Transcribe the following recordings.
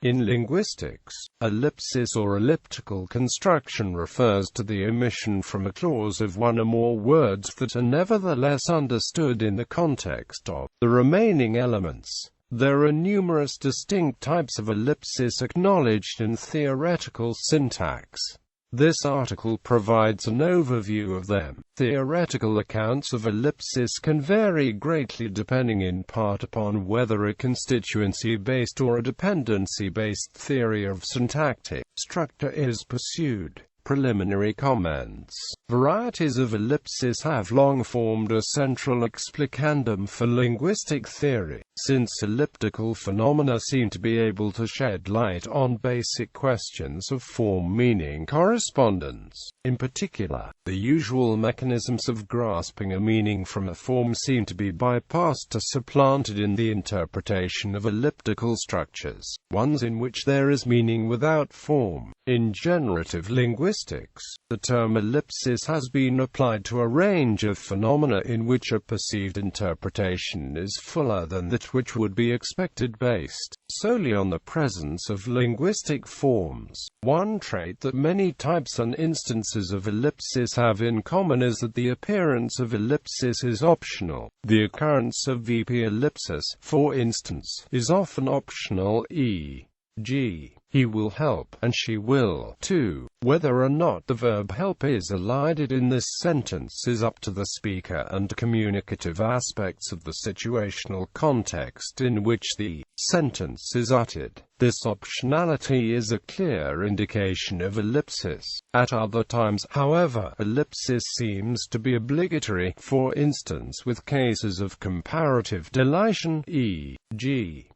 In linguistics, ellipsis or elliptical construction refers to the omission from a clause of one or more words that are nevertheless understood in the context of the remaining elements. There are numerous distinct types of ellipsis acknowledged in theoretical syntax. This article provides an overview of them. Theoretical accounts of ellipsis can vary greatly depending in part upon whether a constituency-based or a dependency-based theory of syntactic structure is pursued. Preliminary comments. Varieties of ellipsis have long formed a central explicandum for linguistic theory, since elliptical phenomena seem to be able to shed light on basic questions of form-meaning correspondence. In particular, the usual mechanisms of grasping a meaning from a form seem to be bypassed or supplanted in the interpretation of elliptical structures, ones in which there is meaning without form. In generative linguistics, the term ellipsis has been applied to a range of phenomena in which a perceived interpretation is fuller than that which would be expected based solely on the presence of linguistic forms. One trait that many types and instances of ellipsis have in common is that the appearance of ellipsis is optional. The occurrence of VP ellipsis, for instance, is often optional, e.g., he will help, and she will, too. Whether or not the verb help is elided in this sentence is up to the speaker and communicative aspects of the situational context in which the sentence is uttered. This optionality is a clear indication of ellipsis. At other times, however, ellipsis seems to be obligatory, for instance with cases of comparative deletion, e.g.,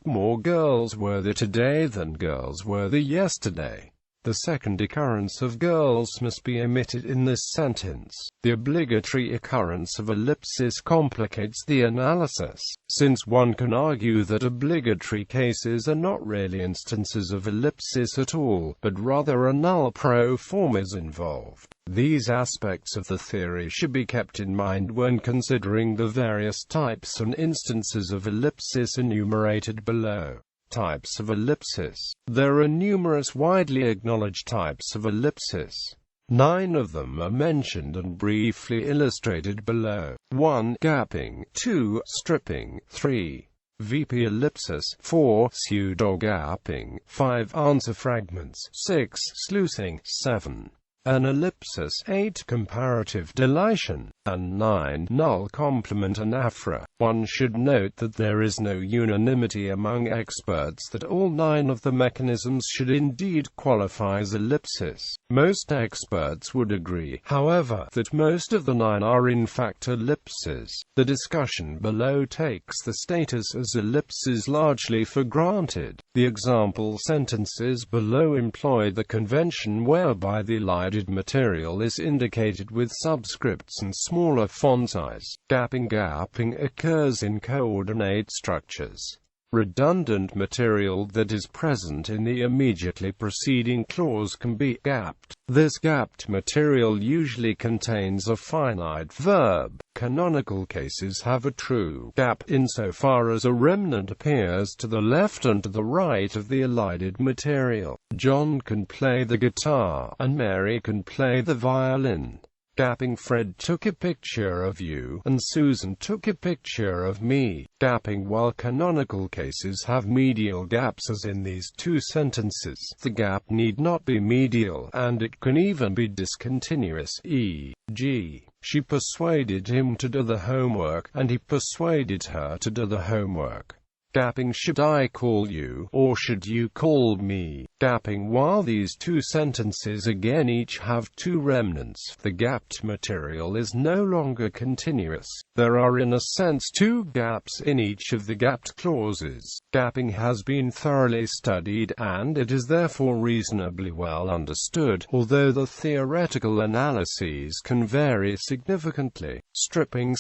more girls were there today than girls were there yesterday. The second occurrence of girls must be omitted in this sentence. The obligatory occurrence of ellipsis complicates the analysis, since one can argue that obligatory cases are not really instances of ellipsis at all, but rather a null pro form is involved. These aspects of the theory should be kept in mind when considering the various types and instances of ellipsis enumerated below. Types of ellipsis. There are numerous widely acknowledged types of ellipsis. 9 of them are mentioned and briefly illustrated below. 1. Gapping. 2. Stripping. 3. VP ellipsis. 4. Pseudo Gapping. 5. Answer fragments. 6. Sluicing. 7. An ellipsis. 8. Comparative deletion. And 9. Null complement and aphra. One should note that there is no unanimity among experts that all 9 of the mechanisms should indeed qualify as ellipsis. Most experts would agree, however, that most of the 9 are in fact ellipses. The discussion below takes the status as ellipses largely for granted. The example sentences below employ the convention whereby the elided material is indicated with subscripts and smaller font size. Gapping occurs in coordinate structures. Redundant material that is present in the immediately preceding clause can be gapped. This gapped material usually contains a finite verb. Canonical cases have a true gap insofar as a remnant appears to the left and to the right of the elided material. John can play the guitar, and Mary can play the violin. Gapping. Fred took a picture of you, and Susan took a picture of me. Gapping. While canonical cases have medial gaps as in these two sentences, the gap need not be medial, and it can even be discontinuous, e.g., she persuaded him to do the homework, and he persuaded her to do the homework. Gapping. Should I call you, or should you call me? Gapping. While these two sentences again each have 2 remnants, the gapped material is no longer continuous. There are in a sense 2 gaps in each of the gapped clauses. Gapping has been thoroughly studied, and it is therefore reasonably well understood, although the theoretical analyses can vary significantly. Stripping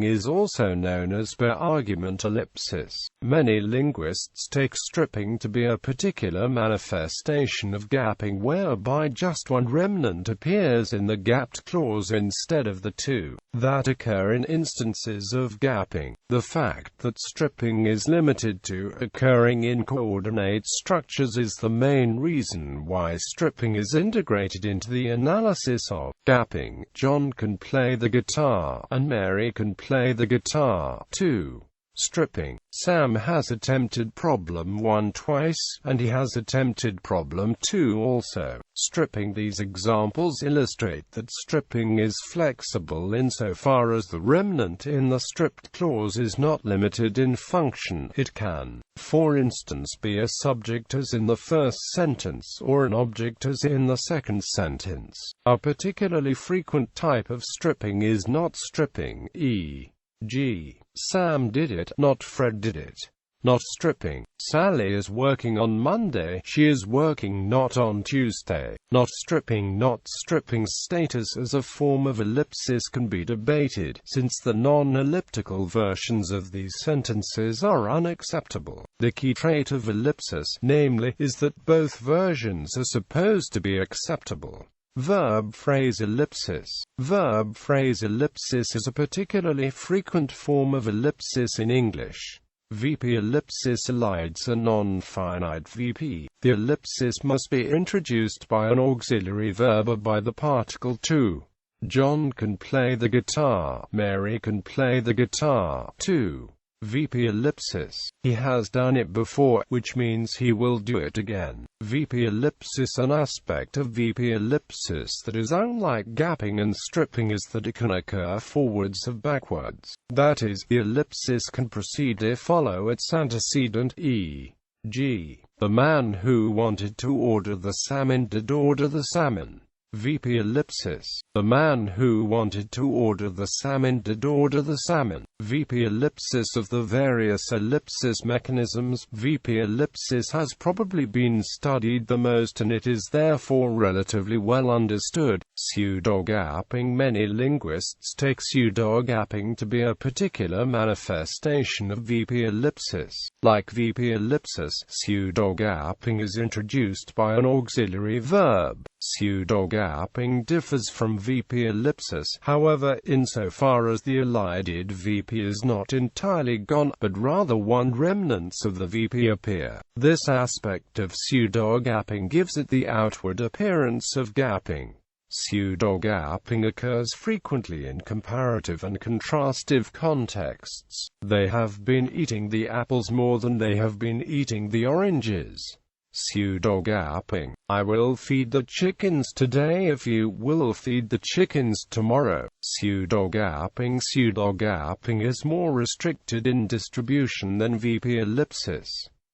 is also known as per argument ellipsis. Many linguists take stripping to be a particular manifestation of gapping whereby just one remnant appears in the gapped clause instead of the two that occur in instances of gapping. The fact that stripping is limited to occurring in coordinate structures is the main reason why stripping is integrated into the analysis of gapping. John can play the guitar, and Mary can play the guitar, too. Stripping. Sam has attempted problem 1 twice, and he has attempted problem 2 also. Stripping. These examples illustrate that stripping is flexible insofar as the remnant in the stripped clause is not limited in function. It can, for instance, be a subject as in the first sentence, or an object as in the second sentence. A particularly frequent type of stripping is not stripping, e.g., Sam did it, not Fred did it. Not stripping. Sally is working on Monday, she is working not on Tuesday. Not stripping. Not stripping's status as a form of ellipsis can be debated, since the non-elliptical versions of these sentences are unacceptable. The key trait of ellipsis, namely, is that both versions are supposed to be acceptable. Verb phrase ellipsis. Verb phrase ellipsis is a particularly frequent form of ellipsis in English. VP ellipsis elides a non-finite VP. The ellipsis must be introduced by an auxiliary verb or by the particle to. John can play the guitar. Mary can play the guitar, too. VP ellipsis. He has done it before, which means he will do it again. VP ellipsis. An aspect of VP ellipsis that is unlike gapping and stripping is that it can occur forwards or backwards. That is, the ellipsis can precede or follow its antecedent, e.g., the man who wanted to order the salmon did order the salmon. VP ellipsis. The man who wanted to order the salmon did order the salmon. VP ellipsis. Of the various ellipsis mechanisms, VP ellipsis has probably been studied the most, and it is therefore relatively well understood. Pseudo gapping. Many linguists take pseudo gapping to be a particular manifestation of VP ellipsis. Like VP ellipsis, pseudo gapping is introduced by an auxiliary verb. Pseudo gapping differs from VP ellipsis, however, insofar as the elided VP is not entirely gone, but rather one remnants of the VP appear. This aspect of pseudo gapping gives it the outward appearance of gapping. Pseudo gapping occurs frequently in comparative and contrastive contexts. They have been eating the apples more than they have been eating the oranges. Pseudo gapping. I will feed the chickens today if you will feed the chickens tomorrow. Pseudo gapping. Pseudo gapping is more restricted in distribution than VP ellipsis.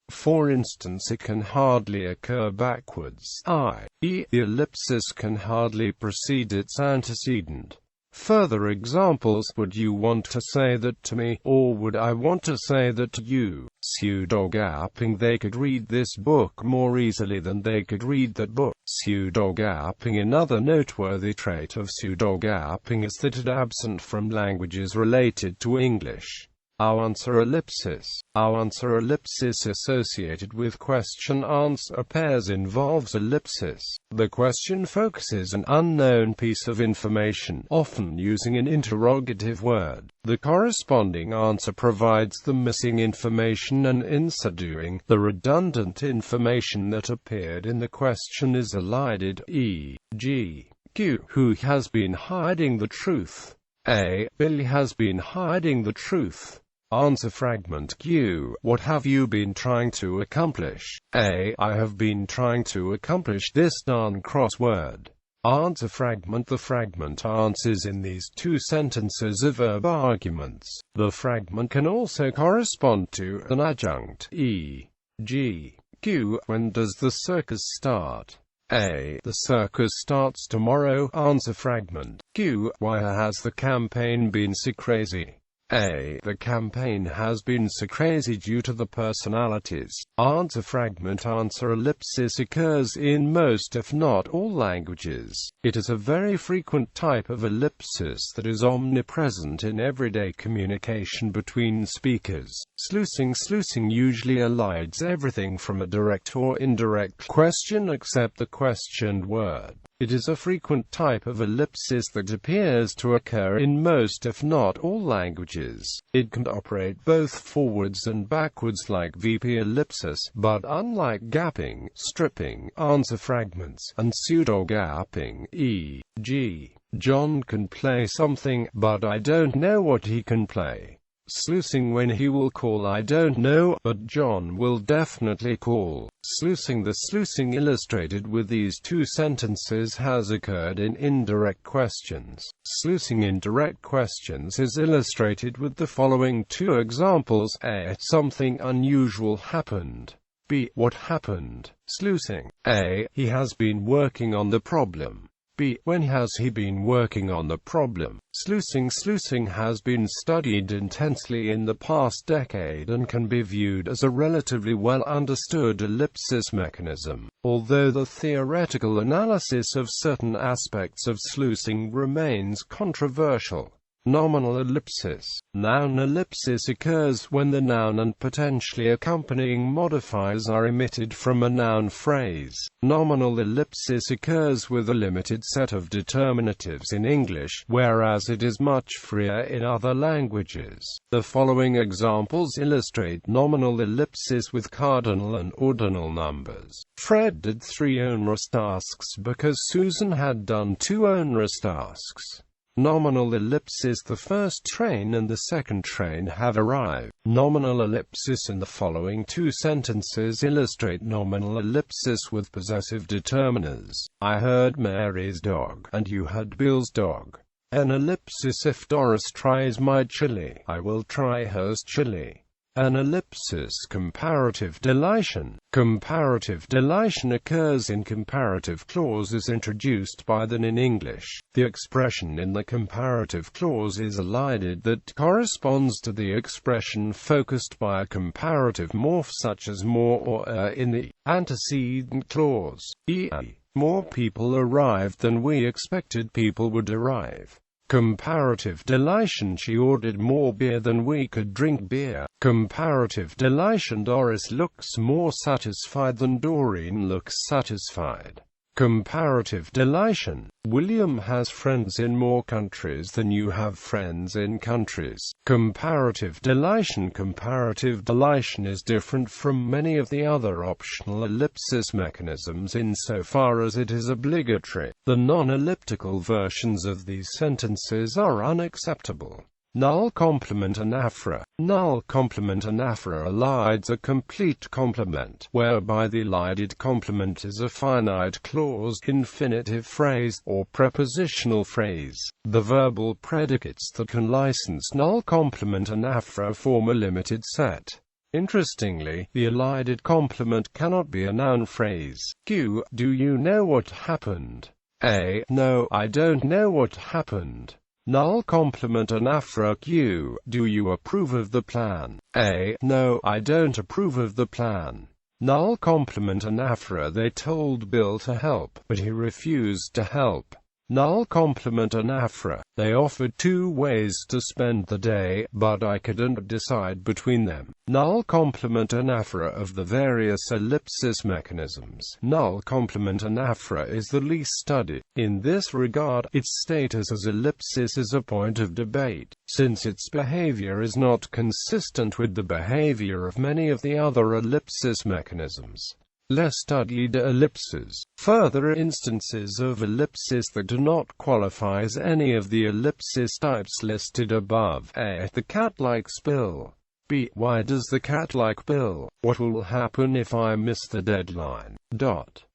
For instance, it can hardly occur backwards, i.e., the ellipsis can hardly precede its antecedent. Further examples: would you want to say that to me, or would I want to say that to you? Pseudo gapping. They could read this book more easily than they could read that book. Pseudo gapping. Another noteworthy trait of pseudo gapping is that it is absent from languages related to English. Our answer ellipsis. Our answer ellipsis associated with question-answer pairs involves ellipsis. The question focuses an unknown piece of information, often using an interrogative word. The corresponding answer provides the missing information, and in so doing, the redundant information that appeared in the question is elided, e.g., Q. Who has been hiding the truth? A. Billy has been hiding the truth. Answer fragment Q. What have you been trying to accomplish? A. I have been trying to accomplish this darn crossword. Answer fragment. The fragment answers in these two sentences are verb arguments. The fragment can also correspond to an adjunct, e.g., Q. When does the circus start? A. The circus starts tomorrow. Answer fragment Q. Why has the campaign been so crazy? A. The campaign has been so crazy due to the personalities. Answer fragment. Answer ellipsis occurs in most if not all languages. It is a very frequent type of ellipsis that is omnipresent in everyday communication between speakers. Sluicing usually elides everything from a direct or indirect question except the questioned word. It is a frequent type of ellipsis that appears to occur in most if not all languages. It can operate both forwards and backwards like VP ellipsis, but unlike gapping, stripping, answer fragments, and pseudo gapping, e.g., John can play something, but I don't know what he can play. Sluicing when he will call I don't know, but John will definitely call. Sluicing. The sluicing illustrated with these two sentences has occurred in indirect questions. Sluicing in direct questions is illustrated with the following two examples. A. Something unusual happened. B. What happened? Sluicing. A. He has been working on the problem. B. When has he been working on the problem? Sluicing has been studied intensely in the past decade and can be viewed as a relatively well-understood ellipsis mechanism, although the theoretical analysis of certain aspects of sluicing remains controversial. Nominal ellipsis. Noun ellipsis occurs when the noun and potentially accompanying modifiers are omitted from a noun phrase. Nominal ellipsis occurs with a limited set of determinatives in English, whereas it is much freer in other languages. The following examples illustrate nominal ellipsis with cardinal and ordinal numbers. Fred did 3 onerous tasks because Susan had done 2 onerous tasks. Nominal ellipsis. The first train and the second train have arrived. Nominal ellipsis in the following two sentences illustrate nominal ellipsis with possessive determiners. I heard Mary's dog, and you heard Bill's dog. An ellipsis. If Doris tries my chili, I will try hers chili. An ellipsis. Comparative deletion. Comparative deletion occurs in comparative clauses introduced by then in English. The expression in the comparative clause is elided that corresponds to the expression focused by a comparative morph such as more or in the antecedent clause, e.g., more people arrived than we expected people would arrive. Comparative deletion. She ordered more beer than we could drink beer. Comparative deletion. Doris looks more satisfied than Doreen looks satisfied. Comparative deletion. William has friends in more countries than you have friends in countries. Comparative deletion. Comparative deletion is different from many of the other optional ellipsis mechanisms insofar as it is obligatory. The non-elliptical versions of these sentences are unacceptable. Null complement anaphora. Null complement anaphora elides a complete complement, whereby the elided complement is a finite clause, infinitive phrase, or prepositional phrase. The verbal predicates that can license null complement anaphora form a limited set. Interestingly, the elided complement cannot be a noun phrase. Q. Do you know what happened? A. No, I don't know what happened. Null complement anaphora. Q. Do you approve of the plan? A. No, I don't approve of the plan. Null complement anaphora. They told Bill to help, but he refused to help. Null complement anaphora. They offered 2 ways to spend the day, but I couldn't decide between them. Null complement anaphora. Of the various ellipsis mechanisms, null complement anaphora is the least studied. In this regard, its status as ellipsis is a point of debate, since its behavior is not consistent with the behavior of many of the other ellipsis mechanisms. Less studied ellipses. Further instances of ellipsis that do not qualify as any of the ellipsis types listed above. A. The cat likes Bill. B. Why does the cat like Bill? What will happen if I miss the deadline?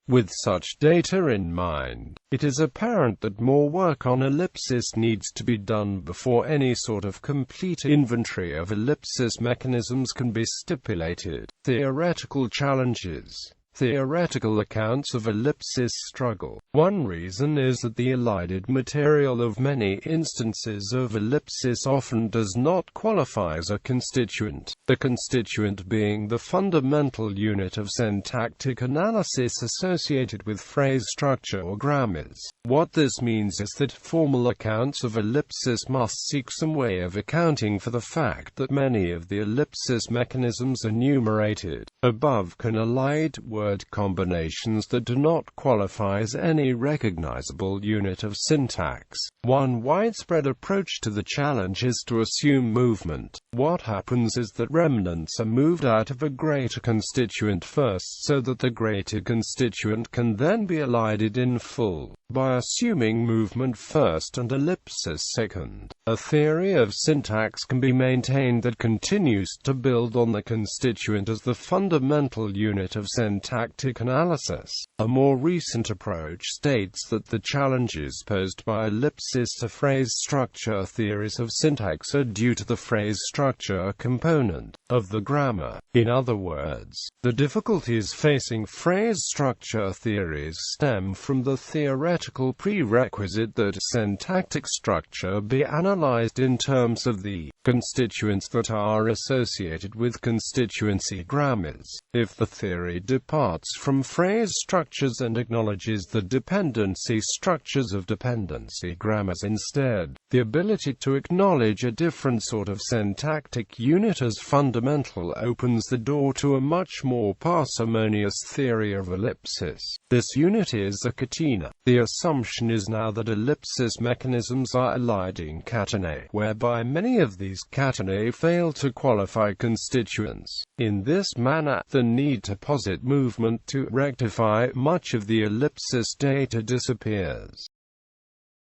With such data in mind, it is apparent that more work on ellipsis needs to be done before any sort of complete inventory of ellipsis mechanisms can be stipulated. Theoretical challenges. Theoretical accounts of ellipsis struggle. One reason is that the elided material of many instances of ellipsis often does not qualify as a constituent, the constituent being the fundamental unit of syntactic analysis associated with phrase structure or grammars. What this means is that formal accounts of ellipsis must seek some way of accounting for the fact that many of the ellipsis mechanisms enumerated above can elide word combinations that do not qualify as any recognizable unit of syntax. One widespread approach to the challenge is to assume movement. What happens is that remnants are moved out of a greater constituent first so that the greater constituent can then be elided in full. By assuming movement first and ellipsis second, a theory of syntax can be maintained that continues to build on the constituent as the fundamental unit of syntactic analysis. A more recent approach states that the challenges posed by ellipsis to phrase structure theories of syntax are due to the phrase structure component of the grammar. In other words, the difficulties facing phrase structure theories stem from the theoretical prerequisite that syntactic structure be analyzed in terms of the constituents that are associated with constituency grammars. If the theory departs from phrase structures and acknowledges the dependency structures of dependency grammars instead, the ability to acknowledge a different sort of syntactic unit as fundamental opens the door to a much more parsimonious theory of ellipsis. This unit is a catena. The assumption is now that ellipsis mechanisms are eliding catenae, whereby many of these catenae fail to qualify constituents. In this manner, the need to posit movement to rectify much of the ellipsis data disappears.